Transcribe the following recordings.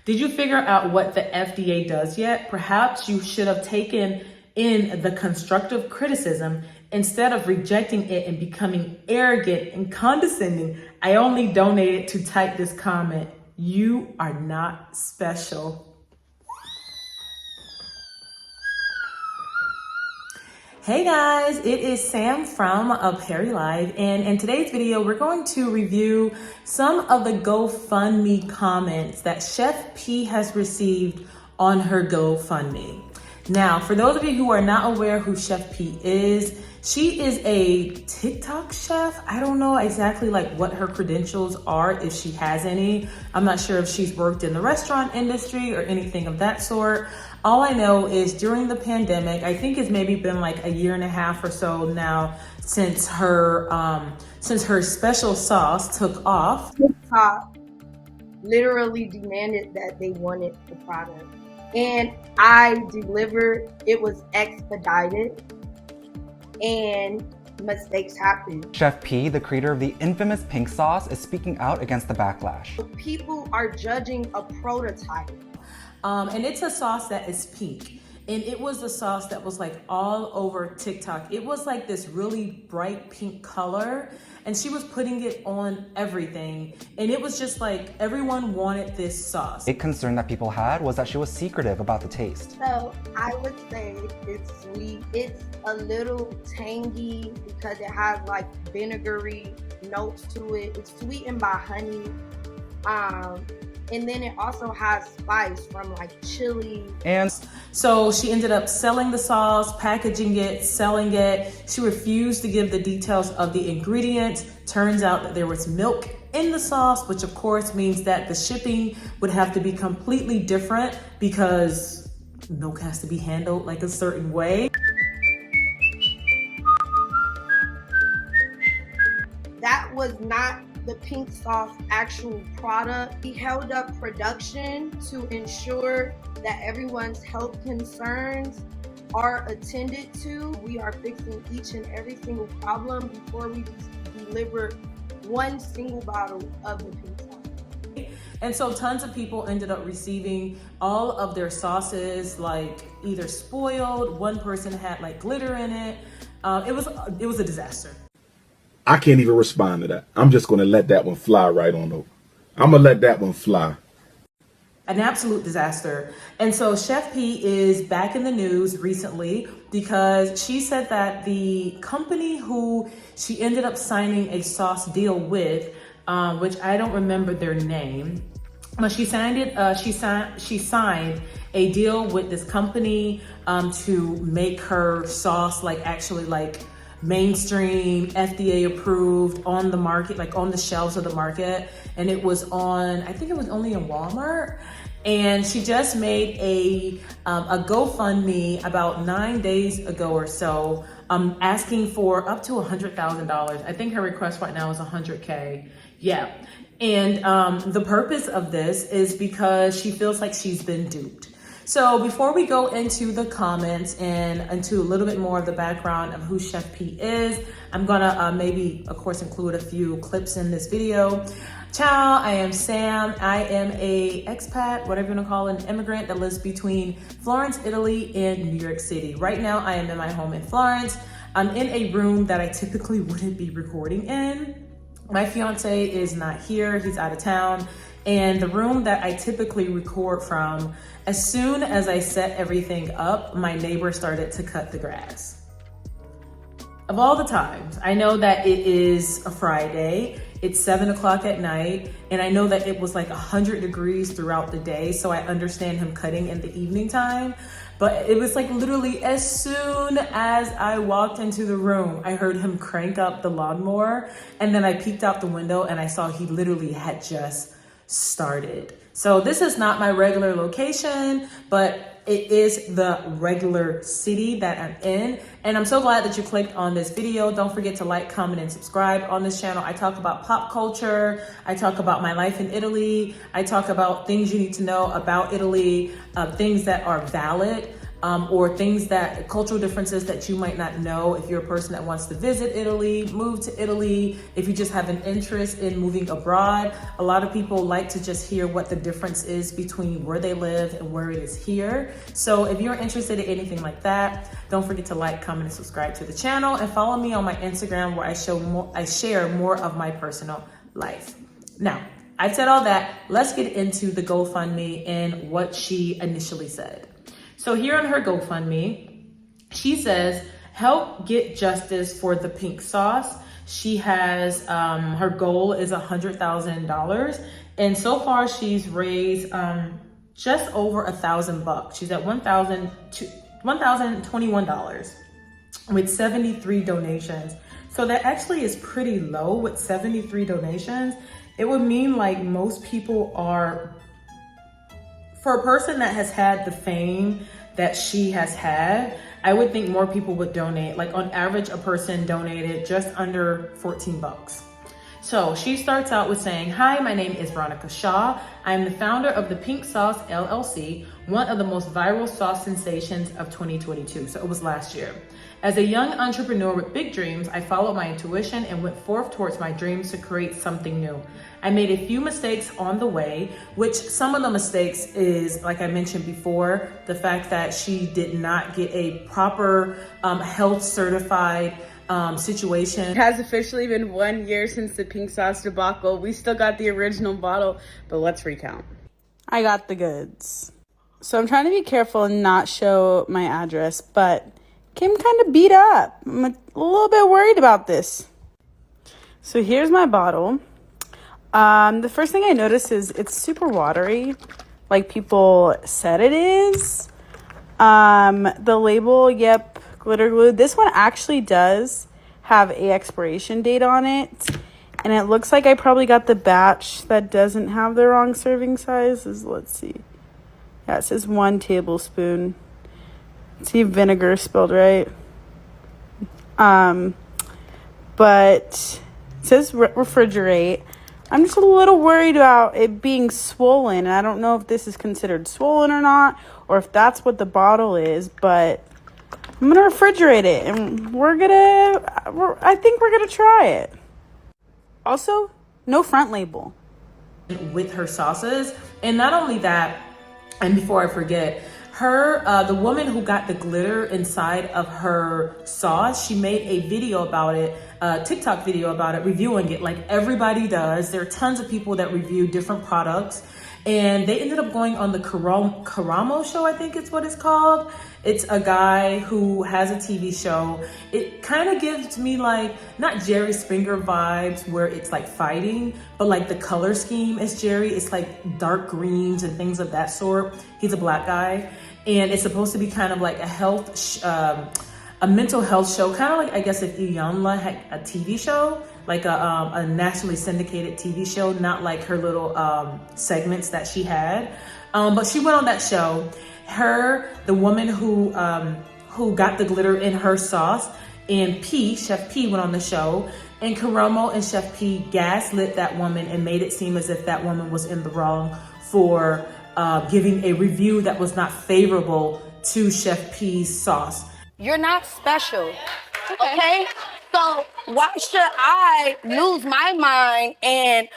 Did you figure out what the FDA does yet? Perhaps you should have taken in the constructive criticism instead of rejecting it and becoming arrogant and condescending. I only donated to type this comment. You are not special. Hey guys, it is Sam from Aperilife, and in today's video, we're going to review some of the GoFundMe comments that Chef Pii has received on her GoFundMe. Now, for those of you who are not aware who Chef Pii is, she is a TikTok chef. I don't know exactly what her credentials are, if she has any. I'm not sure if she's worked in the restaurant industry or anything of that sort. All I know is during the pandemic, I think it's maybe been like a year and a half or so now since her special sauce took off. TikTok literally demanded that they wanted the product, and I delivered. It was expedited, and mistakes happen. Chef Pii, the creator of the infamous pink sauce, is speaking out against the backlash. People are judging a prototype. And it's a sauce that is pink. And it was a sauce that was all over TikTok. It was this really bright pink color. And she was putting it on everything. And it was just everyone wanted this sauce. A concern that people had was that she was secretive about the taste. So I would say it's sweet. It's a little tangy because it has vinegary notes to it. It's sweetened by honey. And then it also has spice from chili. And so she ended up selling the sauce, packaging it, selling it. She refused to give the details of the ingredients. Turns out that there was milk in the sauce, which of course means that the shipping would have to be completely different because milk has to be handled a certain way. That was not the pink sauce actual product. He held up production to ensure that everyone's health concerns are attended to. We are fixing each and every single problem before we deliver one single bottle of the pink sauce. And so tons of people ended up receiving all of their sauces either spoiled. One person had glitter in it. It was a disaster. I can't even respond to that. I'm just going to let that one fly right on over. I'm going to let that one fly. An absolute disaster. And so Chef Pii is back in the news recently because she said that the company who she ended up signing a sauce deal with, which I don't remember their name, but she signed a deal with this company to make her sauce mainstream, FDA approved, on the market, on the shelves of the market. And it was I think it was only in Walmart. And she just made a GoFundMe about 9 days ago or so, asking for up to $100,000. I think her request right now is $100K. Yeah. And the purpose of this is because she feels like she's been duped. So before we go into the comments and into a little bit more of the background of who Chef Pii is, I'm gonna maybe, of course, include a few clips in this video. Ciao, I am Sam. I am a expat, whatever you wanna call it, an immigrant that lives between Florence, Italy and New York City. Right now, I am in my home in Florence. I'm in a room that I typically wouldn't be recording in. My fiance is not here, he's out of town. And the room that I typically record from, as soon as I set everything up, my neighbor started to cut the grass. Of all the times, I know that it is a Friday, it's 7 o'clock at night, and I know that it was 100 degrees throughout the day, so I understand him cutting in the evening time. But it was literally as soon as I walked into the room, I heard him crank up the lawnmower, and then I peeked out the window and I saw he literally had just started. So this is not my regular location, but it is the regular city that I'm in. And I'm so glad that you clicked on this video. Don't forget to like, comment, and subscribe on this channel. I talk about pop culture. I talk about my life in Italy. I talk about things you need to know about Italy, things that are valid. or things that, cultural differences that you might not know if you're a person that wants to visit Italy, move to Italy, if you just have an interest in moving abroad. A lot of people like to just hear what the difference is between where they live and where it is here. So if you're interested in anything like that, don't forget to like, comment, and subscribe to the channel, and follow me on my Instagram where I share more of my personal life. Now, I've said all that. Let's get into the GoFundMe and what she initially said. So here on her GoFundMe, she says, help get justice for the pink sauce. She has, her goal is $100,000. And so far she's raised just over $1,000. She's at $1,021 with 73 donations. So that actually is pretty low with 73 donations. It would mean like most people are, for a person that has had the fame that she has had, I would think more people would donate. Like on average, a person donated just under 14 bucks. So she starts out with saying, hi, my name is Veronica Shaw. I am the founder of the Pink Sauce LLC, one of the most viral sauce sensations of 2022. So it was last year. As a young entrepreneur with big dreams, I followed my intuition and went forth towards my dreams to create something new. I made a few mistakes on the way, which some of the mistakes is, like I mentioned before, the fact that she did not get a proper health certified situation. It has officially been 1 year since the pink sauce debacle. We still got the original bottle, but let's recount. I got the goods. So I'm trying to be careful and not show my address, but came kind of beat up. I'm a little bit worried about this. So here's my bottle. The first thing I noticed is it's super watery, like people said it is. The label, yep, glitter glue. This one actually does have a expiration date on it, and it looks like I probably got the batch that doesn't have the wrong serving sizes. Let's see. Yeah, it says 1 tablespoon. See, vinegar spelled right. But it says refrigerate. I'm just a little worried about it being swollen. And I don't know if this is considered swollen or not, or if that's what the bottle is, but I'm going to refrigerate it, and I think we're going to try it. Also, no front label. With her sauces. And not only that, and before I forget, the woman who got the glitter inside of her sauce, she made a video about it, a TikTok video about it, reviewing it like everybody does. There are tons of people that review different products, and they ended up going on the Karamo show, I think it's what it's called. It's a guy who has a TV show. It kind of gives me like, not Jerry Springer vibes where it's like fighting, but like the color scheme is Jerry. It's like dark greens and things of that sort. He's a black guy, and it's supposed to be kind of like a mental health show, kind of like, I guess, if Iyanla had a TV show, like a nationally syndicated TV show, not like her little segments that she had. But she went on that show. The woman who got the glitter in her sauce, and Chef Pii went on the show, and Karamo and Chef Pii gaslit that woman and made it seem as if that woman was in the wrong for giving a review that was not favorable to Chef Pii's sauce. You're not special, okay? So why should I lose my mind and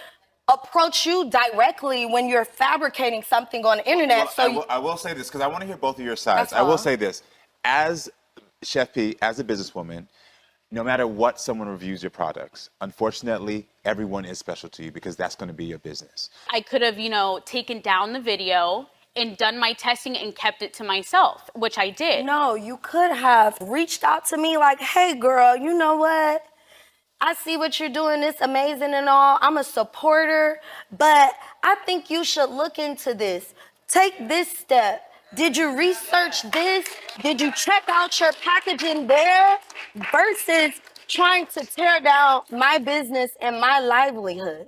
approach you directly when you're fabricating something on the internet? Well, I will say this, because I want to hear both of your sides. I will say this. As Chef Pii, as a businesswoman, no matter what someone reviews your products, unfortunately, everyone is special to you because that's going to be your business. I could have, taken down the video and done my testing and kept it to myself, which I did. No, you could have reached out to me like, hey, girl, you know what? I see what you're doing. It's amazing and all. I'm a supporter, but I think you should look into this. Take this step. Did you research this? Did you check out your packaging there? Versus trying to tear down my business and my livelihood.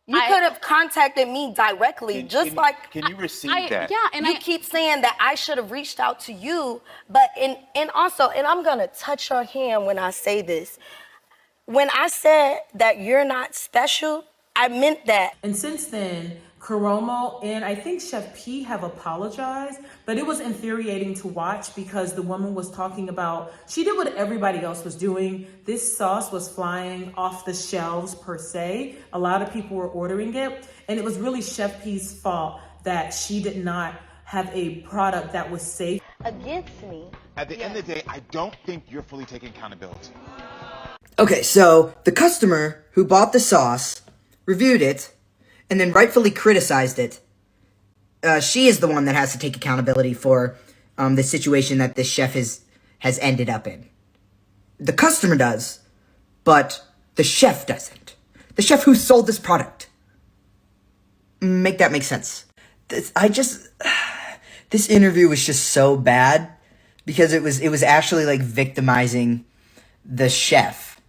You could have contacted me directly, Can you receive that? Yeah, and you keep saying that I should have reached out to you, but and I'm gonna touch your hand when I say this. When I said that you're not special, I meant that. And since then, Caromo and I think Chef Pii have apologized, but it was infuriating to watch because the woman was talking about, she did what everybody else was doing. This sauce was flying off the shelves per se. A lot of people were ordering it, and it was really Chef Pii's fault that she did not have a product that was safe. Against me. At the end of the day, I don't think you're fully taking accountability. Okay, so the customer who bought the sauce, reviewed it, and then rightfully criticized it, she is the one that has to take accountability for the situation that this chef has ended up in. The customer does, but the chef doesn't. The chef who sold this product. Make that make sense. This interview was just so bad because it was actually like victimizing the chef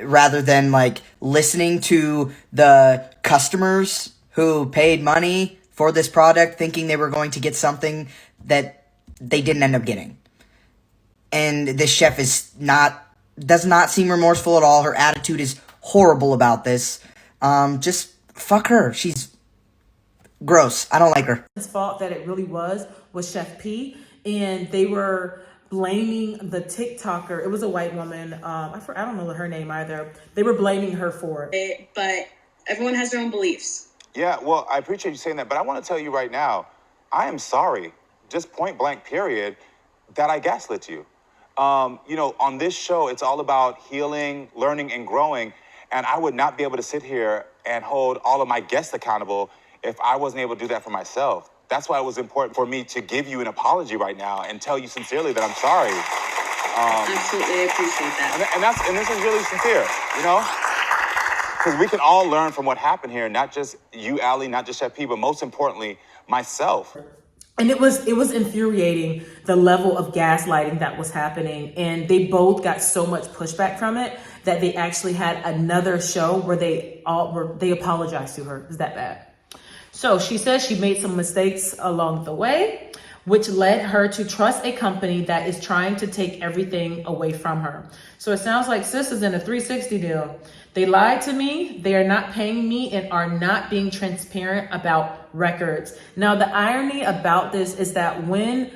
rather than like listening to the customers who paid money for this product thinking they were going to get something that they didn't end up getting. And this chef does not seem remorseful at all. Her attitude is horrible about this. Just fuck her. She's gross. I don't like her. His fault that it really was Chef Pii, and they were blaming the TikToker. It was a white woman. I don't know her name either. They were blaming her for it. But everyone has their own beliefs. Yeah, well, I appreciate you saying that, but I want to tell you right now, I am sorry, just point blank period, that I gaslit you. On this show, it's all about healing, learning, and growing, and I would not be able to sit here and hold all of my guests accountable if I wasn't able to do that for myself. That's why it was important for me to give you an apology right now and tell you sincerely that I'm sorry. Absolutely, I appreciate that. And this is really sincere, Because we can all learn from what happened here, not just you, Allie, not just Chef Pii, but most importantly, myself. And it was infuriating, the level of gaslighting that was happening. And they both got so much pushback from it that they actually had another show where they apologized to her. It was that bad. So she says she made some mistakes along the way, which led her to trust a company that is trying to take everything away from her. So it sounds like sis is in a 360 deal. They lied to me, they are not paying me, and are not being transparent about records. Now, the irony about this is that when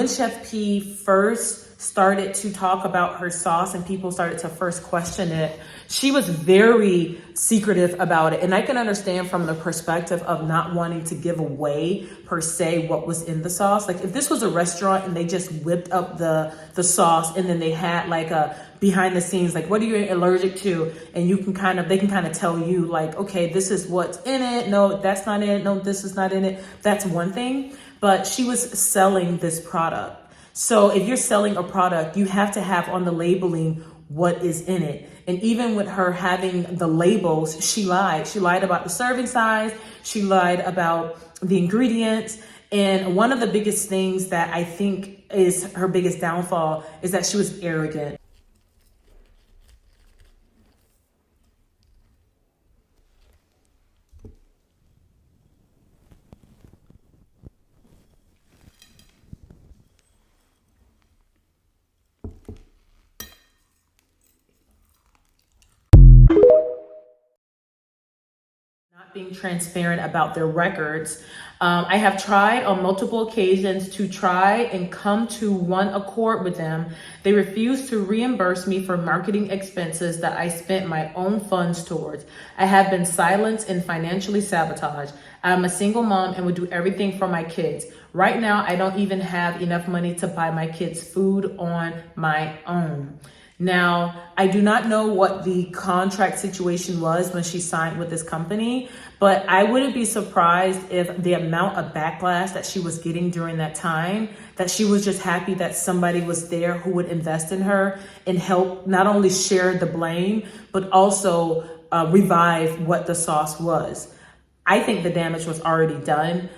Chef Pii first started to talk about her sauce and people started to first question it, she was very secretive about it. And I can understand from the perspective of not wanting to give away per se what was in the sauce. Like if this was a restaurant and they just whipped up the sauce and then they had like a behind the scenes, like what are you allergic to? And they can kind of tell you like, okay, this is what's in it. No, that's not in it. No, this is not in it. That's one thing. But she was selling this product. So if you're selling a product, you have to have on the labeling what is in it. And even with her having the labels, she lied. She lied about the serving size. She lied about the ingredients. And one of the biggest things that I think is her biggest downfall is that she was arrogant. Being transparent about their records. I have tried on multiple occasions to try and come to one accord with them. They refuse to reimburse me for marketing expenses that I spent my own funds towards. I have been silenced and financially sabotaged. I'm a single mom and would do everything for my kids. Right now, I don't even have enough money to buy my kids food on my own. Now, I do not know what the contract situation was when she signed with this company, but I wouldn't be surprised if the amount of backlash that she was getting during that time, that she was just happy that somebody was there who would invest in her and help not only share the blame, but also revive what the sauce was. I think the damage was already done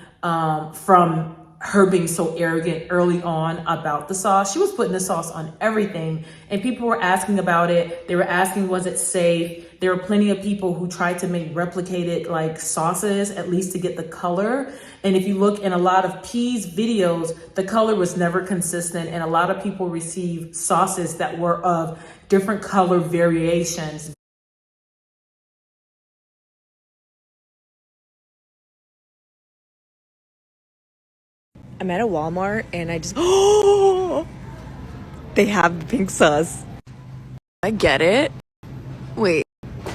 from her being so arrogant early on about the sauce. She was putting the sauce on everything and people were asking about it. They were asking, was it safe? There were plenty of people who tried to make replicated like sauces, at least to get the color. And if you look in a lot of Pii's videos, the color was never consistent. And a lot of people received sauces that were of different color variations. I'm at a Walmart and I just, oh, they have the pink sauce. I get it. Wait,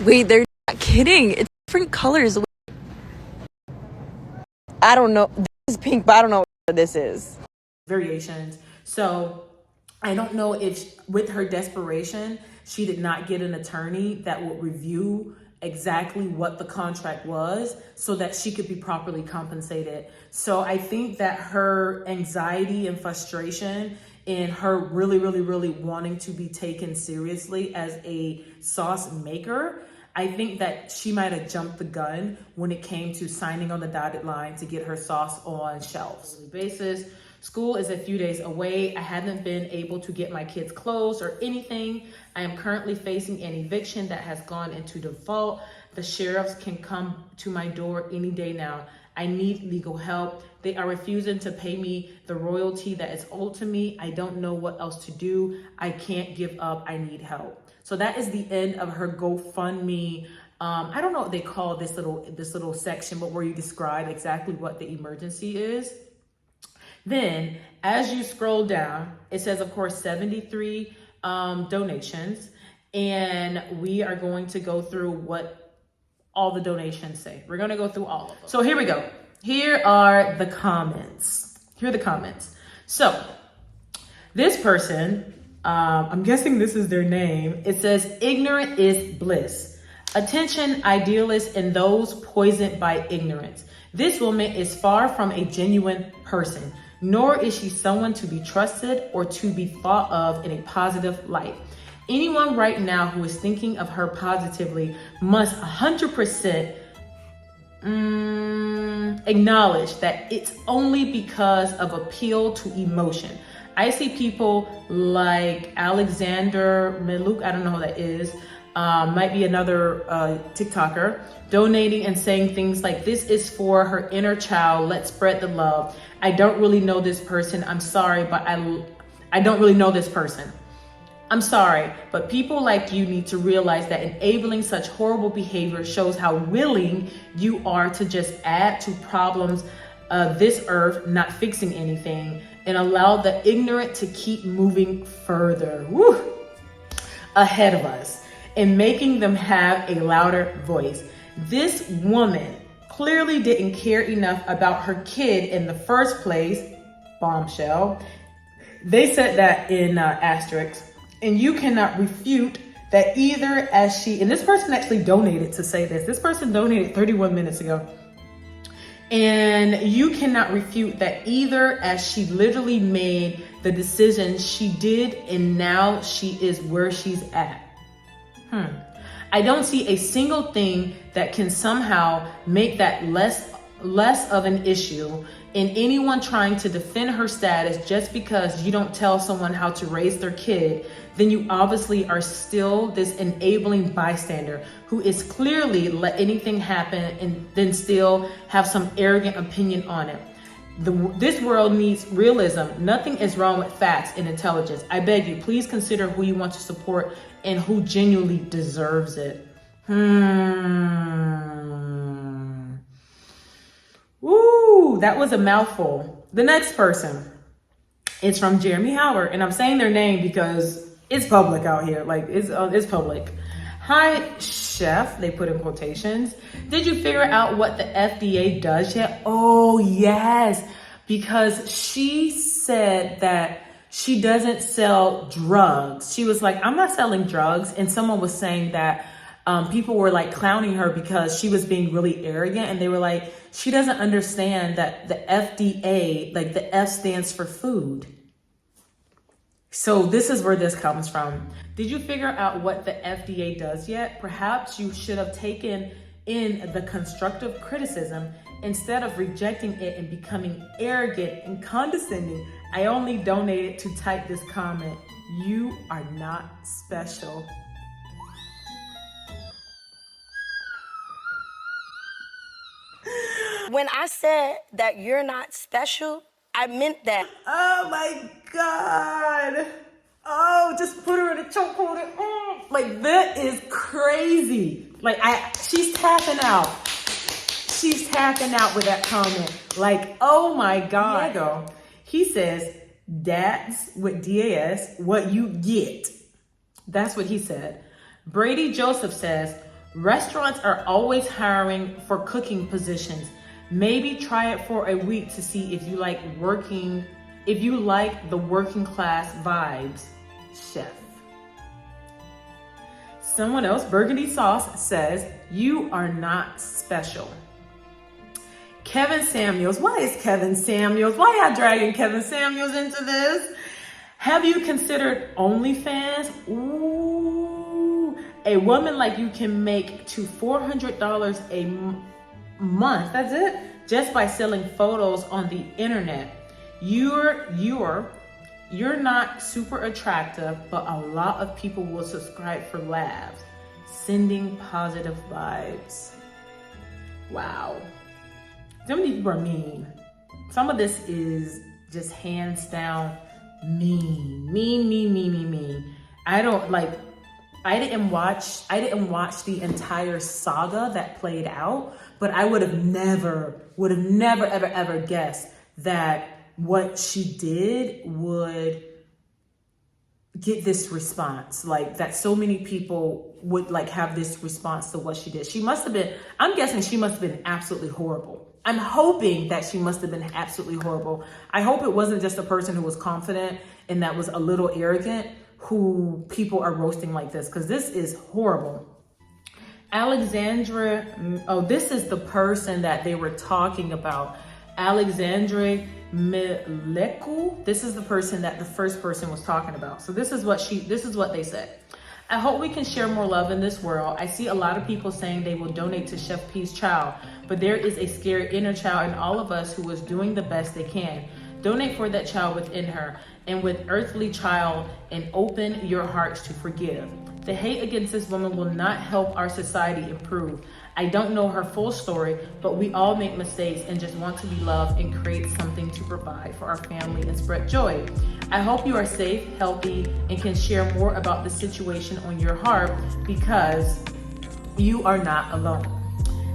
they're not kidding. It's different colors. I don't know. This is pink, but I don't know what this is. Variations. So I don't know if with her desperation, she did not get an attorney that would review exactly what the contract was so that she could be properly compensated. So I think that her anxiety and frustration and her really wanting to be taken seriously as a sauce maker, I think that she might have jumped the gun when it came to signing on the dotted line to get her sauce on shelves. Basis. School is a few days away. I haven't been able to get my kids clothes or anything. I am currently facing an eviction that has gone into default. The sheriffs can come to my door any day now. I need legal help. They are refusing to pay me the royalty that is owed to me. I don't know what else to do. I can't give up. I need help. So that is the end of her GoFundMe. I don't know what they call this little section, but where you describe exactly what the emergency is. Then as you scroll down, it says, of course, 73 donations. And we are going to go through what all the donations say. We're going to go through all of them. So here we go. Here are the comments. So this person, I'm guessing this is their name. It says, ignorant is bliss. Attention, idealists and those poisoned by ignorance. This woman is far from a genuine person, nor is she someone to be trusted or to be thought of in a positive light. Anyone right now who is thinking of her positively must 100% acknowledge that it's only because of appeal to emotion. I see people like Alexander Miluk, I don't know who that is, might be another TikToker, donating and saying things like, this is for her inner child, let's spread the love. I don't really know this person. I'm sorry, but I don't really know this person. I'm sorry, but people like you need to realize that enabling such horrible behavior shows how willing you are to just add to problems of this earth, not fixing anything, and allow the ignorant to keep moving further ahead of us and making them have a louder voice. This woman clearly didn't care enough about her kid in the first place. Bombshell. They said that in asterisks. And you cannot refute that either as she, and this person actually donated to say this. This person donated 31 minutes ago. And you cannot refute that either as she literally made the decision she did and now she is where she's at. I don't see a single thing that can somehow make that less of an issue in anyone trying to defend her status just because you don't tell someone how to raise their kid. Then you obviously are still this enabling bystander who is clearly let anything happen and then still have some arrogant opinion on it. This world needs realism. Nothing is wrong with facts and intelligence. I beg you, please consider who you want to support and who genuinely deserves it. Woo, that was a mouthful. The next person is from Jeremy Howard, and I'm saying their name because it's public out here. Like it's public. Hi, chef, they put in quotations. Did you figure out what the FDA does yet? Oh, yes, because she said that she doesn't sell drugs. She was like, I'm not selling drugs. And someone was saying that people were like clowning her because she was being really arrogant. And they were like, she doesn't understand that the FDA, like the F stands for food. So this is where this comes from. Did you figure out what the FDA does yet? Perhaps you should have taken in the constructive criticism instead of rejecting it and becoming arrogant and condescending. I only donated to type this comment. You are not special. When I said that you're not special, I meant that. Oh my God. Oh, just put her in a chokehold. Like, that is crazy. Like, she's tapping out. She's tapping out with that comment. Like, oh my God. He says, "That's with DAS, what you get." That's what he said. Brady Joseph says, "Restaurants are always hiring for cooking positions. Maybe try it for a week to see if you like the working class vibes, chef." Someone else, Burgundy Sauce, says, "You are not special." Kevin Samuels, why is Kevin Samuels? Why y'all dragging Kevin Samuels into this? "Have you considered OnlyFans? Ooh, a woman like you can make to $400 a month. That's it, just by selling photos on the internet. You're not super attractive, but a lot of people will subscribe for laughs. Sending positive vibes." Wow. Some people are mean. Some of this is just hands down mean. I didn't watch the entire saga that played out, but I would have never ever guessed that what she did would get this response, like that so many people would like have this response to what she did. I'm guessing she must have been absolutely horrible. I'm hoping that she must have been absolutely horrible. I hope it wasn't just a person who was confident and that was a little arrogant who people are roasting like this, because this is horrible. Alexandra, this is the person that they were talking about. Alexandra Mileku. This is the person that the first person was talking about. So this is what they said. "I hope we can share more love in this world. I see a lot of people saying they will donate to Chef Pii's child, but there is a scared inner child in all of us who is doing the best they can. Donate for that child within her, and with earthly child, and open your hearts to forgive. The hate against this woman will not help our society improve. I don't know her full story, but we all make mistakes and just want to be loved and create something to provide for our family and spread joy. I hope you are safe, healthy, and can share more about the situation on your heart, because you are not alone.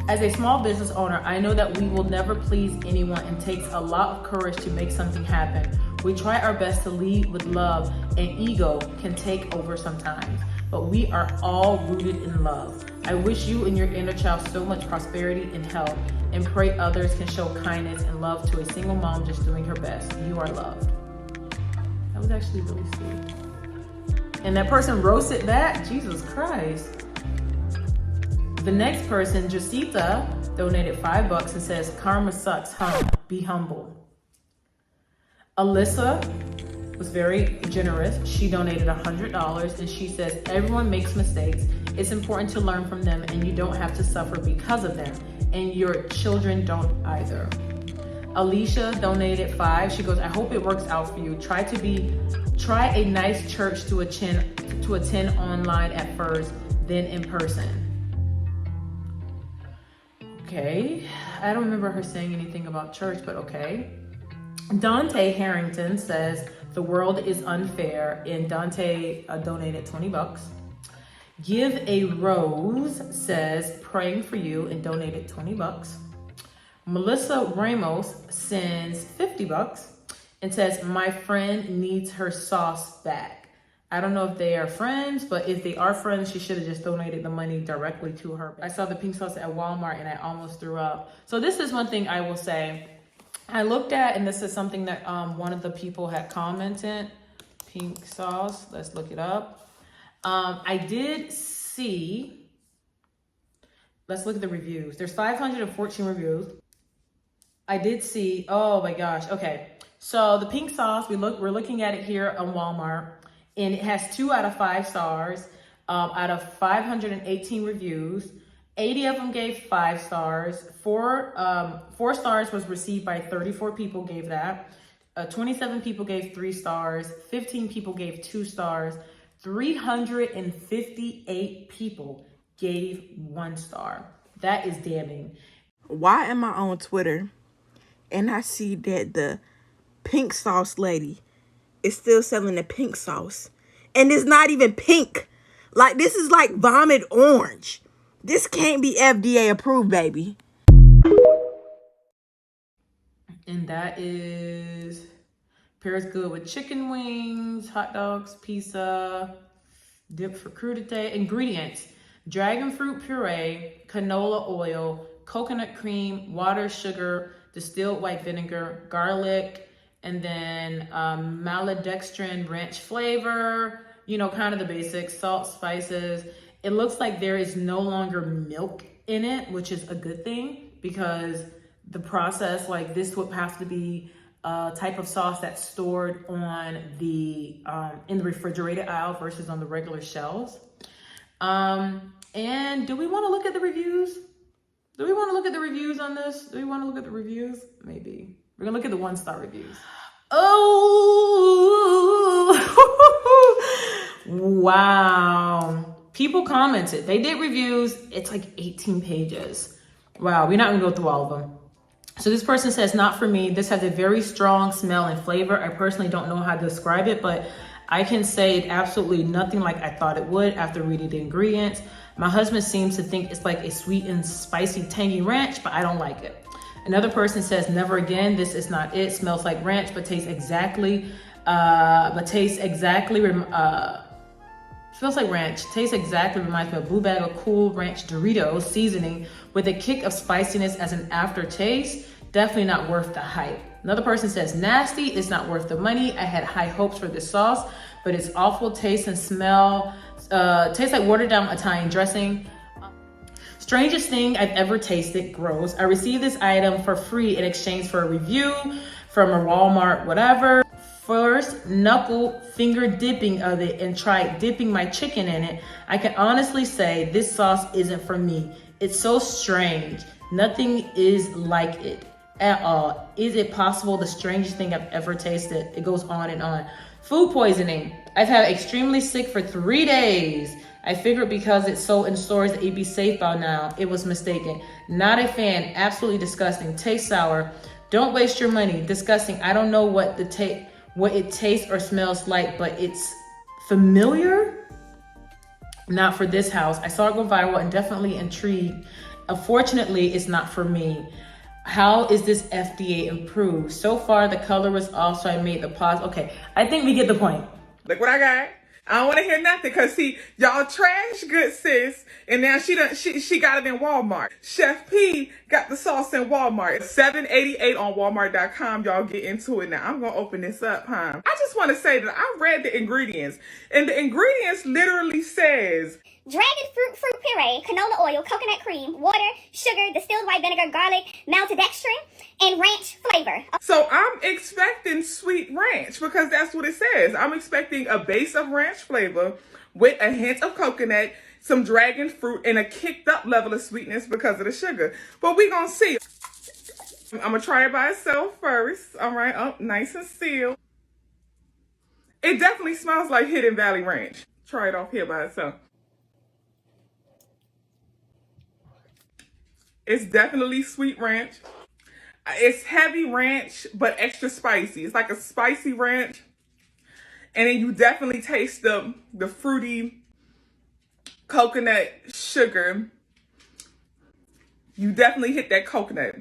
As a small business owner, I know that we will never please anyone and takes a lot of courage to make something happen. We try our best to lead with love, and ego can take over sometimes, but we are all rooted in love. I wish you and your inner child so much prosperity and health, and pray others can show kindness and love to a single mom just doing her best. You are loved." That was actually really sweet. And that person roasted that? Jesus Christ. The next person, Jacita, donated $5 and says, "Karma sucks, huh? Be humble." Alyssa was very generous. She donated $100 and she says, "Everyone makes mistakes. It's important to learn from them, and you don't have to suffer because of them, and your children don't either." Alicia donated $5. She goes, "I hope it works out for you. Try a nice church to attend online at first, then in person." Okay, I don't remember her saying anything about church, but okay. Dante Harrington says, "The world is unfair," and Dante donated $20. Give a Rose says, "Praying for you," and donated $20. Melissa Ramos sends $50 and says, "My friend needs her sauce back." I don't know if they are friends, but if they are friends, she should have just donated the money directly to her. I saw the pink sauce at Walmart and I almost threw up. So this is one thing I will say. I looked at, and this is something that one of the people had commented, pink sauce, let's look it up. I did see, let's look at the reviews. There's 514 reviews. I did see, oh my gosh, okay. So the pink sauce, we're looking at it here on Walmart, and it has 2 out of 5 stars out of 518 reviews. 80 of them gave 5 stars. 4 stars was received by 34 people gave that. 27 people gave 3 stars. 15 people gave 2 stars. 358 people gave 1 star. That is damning. Why am I on Twitter and I see that the pink sauce lady is still selling the pink sauce, and it's not even pink? Like, this is like vomit orange. This can't be FDA approved, baby. And that is Pairs good with chicken wings, hot dogs, pizza, dip for crudité. Ingredients: dragon fruit puree, canola oil, coconut cream, water, sugar, distilled white vinegar, garlic, and then maltodextrin ranch flavor, you know, kind of the basics, salt, spices. It looks like there is no longer milk in it, which is a good thing, because the process, like this would have to be a type of sauce that's stored on the in the refrigerated aisle versus on the regular shelves. And do we want to look at the reviews? Do we want to look at the reviews on this? Do we want to look at the reviews? Maybe. We're gonna look at the 1-star reviews. Oh, wow. People commented. They did reviews. It's like 18 pages. Wow, we're not gonna go through all of them. So this person says, not for me. This has a very strong smell and flavor. I personally don't know how to describe it, but I can say it absolutely nothing like I thought it would after reading the ingredients. My husband seems to think it's like a sweet and spicy tangy ranch, but I don't like it. Another person says, never again. This is not it. Smells like ranch, but tastes exactly, smells like ranch. Tastes exactly, reminds me of Blue Bag of Cool Ranch Doritos seasoning with a kick of spiciness as an aftertaste. Definitely not worth the hype. Another person says, nasty. It's not worth the money. I had high hopes for this sauce, but it's awful taste and smell. Tastes like watered down Italian dressing. Strangest thing I've ever tasted. Gross. I received this item for free in exchange for a review from a Walmart, whatever. First knuckle finger dipping of it and tried dipping my chicken in it. I can honestly say this sauce isn't for me. It's so strange. Nothing is like it at all. Is it possible? The strangest thing I've ever tasted. It goes on and on. Food poisoning. I've had extremely sick for 3 days. I figured because it's sold in stores that it'd be safe by now. It was mistaken. Not a fan. Absolutely disgusting. Tastes sour. Don't waste your money. Disgusting. I don't know what it tastes or smells like, but it's familiar. Not for this house. I saw it go viral and definitely intrigued. Unfortunately, it's not for me. How is this FDA approved? So far, the color was off, so I made the pause. Okay, I think we get the point. Look what I got. I don't want to hear nothing, because see, y'all trash good sis, and now she got it in Walmart. Chef P got the sauce in Walmart. $7.88 on Walmart.com. Y'all get into it now. I'm gonna open this up, huh? I just want to say that I read the ingredients, and the ingredients literally says dragon fruit puree, canola oil, coconut cream, water, sugar, distilled white vinegar, garlic, maltodextrin, and ranch flavor. So I'm expecting sweet ranch, because that's what it says. I'm expecting a base of ranch flavor with a hint of coconut, some dragon fruit, and a kicked up level of sweetness because of the sugar. But we gonna see. I'm gonna try it by itself first. All right, oh, nice and sealed. It definitely smells like Hidden Valley Ranch. Try it off here by itself. It's definitely sweet ranch. It's heavy ranch, but extra spicy. It's like a spicy ranch. And then you definitely taste the fruity coconut sugar. You definitely hit that coconut.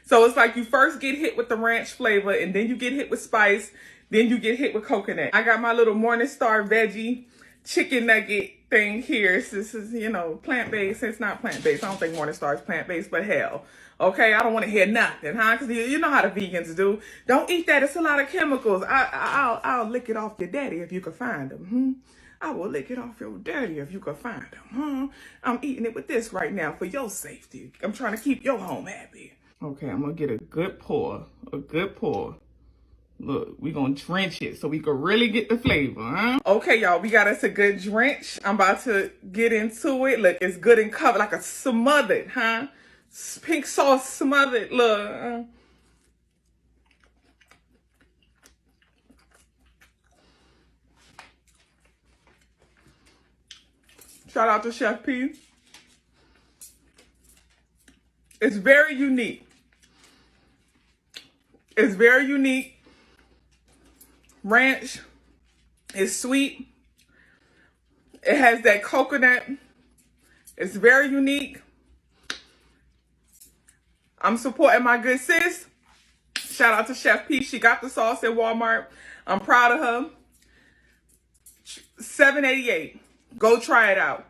So it's like you first get hit with the ranch flavor, and then you get hit with spice, then you get hit with coconut. I got my little Morningstar veggie chicken nugget thing here. This is, you know, plant-based. It's not plant-based. I don't think Morningstar is plant-based, but hell. Okay, I don't want to hear nothing, huh? Because you know how the vegans do. Don't eat that. It's a lot of chemicals. I'll lick it off your daddy if you can find them. I will lick it off your daddy if you can find them. I'm eating it with this right now for your safety. I'm trying to keep your home happy. Okay, I'm going to get a good pour. A good pour. Look, we're going to drench it so we can really get the flavor, huh? Okay, y'all, we got us a good drench. I'm about to get into it. Look, it's good and covered, like a smothered, huh? Pink sauce smothered, look. Shout out to Chef P. It's very unique. It's very unique. Ranch is sweet. It has that coconut. It's very unique. I'm supporting my good sis. Shout out to Chef Pii. She got the sauce at Walmart. I'm proud of her. $7.88. Go try it out.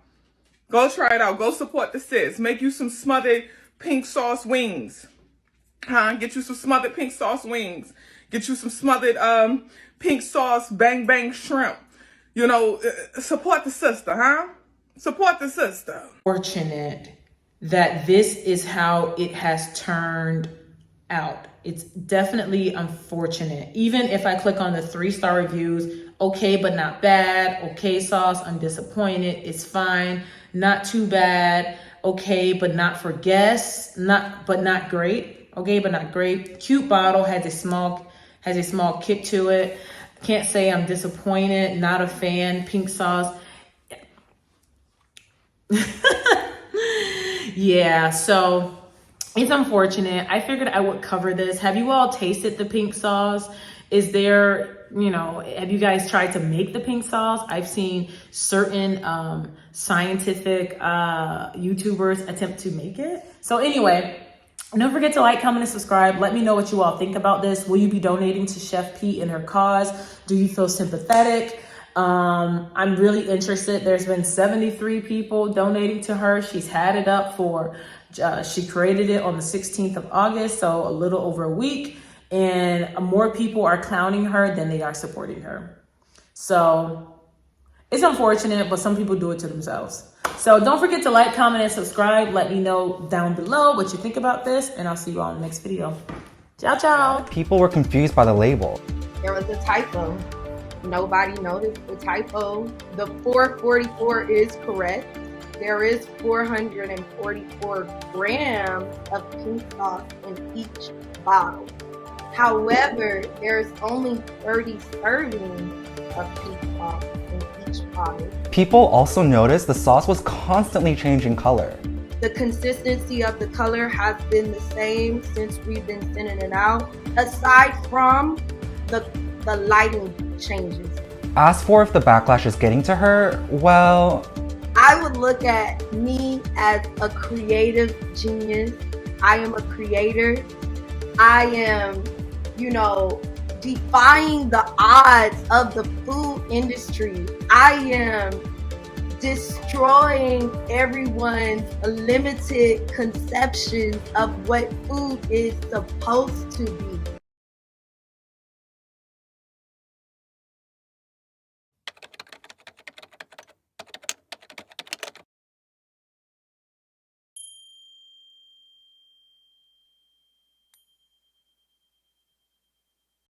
Go try it out. Go support the sis. Make you some smothered pink sauce wings. Get you some smothered pink sauce wings. Get you some smothered pink sauce bang bang shrimp. You know, support the sister, Support the sister. Fortunate that this is how it has turned out. It's definitely unfortunate. Even if I click on the 3-star reviews, okay, but not bad. Okay, sauce, I'm disappointed. It's fine. Not too bad. Okay, but not for guests. But not great. Okay, but not great. Cute bottle, has a small kick to it. Can't say I'm disappointed. Not a fan. Pink sauce. Yeah, so it's unfortunate. I figured I would cover this. Have you all tasted the pink sauce? Is there, have you guys tried to make the pink sauce? I've seen certain scientific YouTubers attempt to make it. So anyway, don't forget to like, comment, and subscribe. Let me know what you all think about this. Will you be donating to Chef Pii in her cause? Do you feel sympathetic? I'm really interested. There's been 73 people donating to her. She's had it up for, she created it on the 16th of August, so a little over a week. And more people are clowning her than they are supporting her. So it's unfortunate, but some people do it to themselves. So don't forget to like, comment, and subscribe. Let me know down below what you think about this, and I'll see you all in the next video. Ciao, ciao. People were confused by the label. There was a typo. Nobody noticed the typo. The 444 is correct. There is 444 grams of pink sauce in each bottle. However, there's only 30 servings of pink sauce in each bottle. People also noticed the sauce was constantly changing color. The consistency of the color has been the same since we've been sending it out, aside from the lighting changes. As for if the backlash is getting to her, well, I would look at me as a creative genius. I am a creator. I am, defying the odds of the food industry. I am destroying everyone's limited conceptions of what food is supposed to be.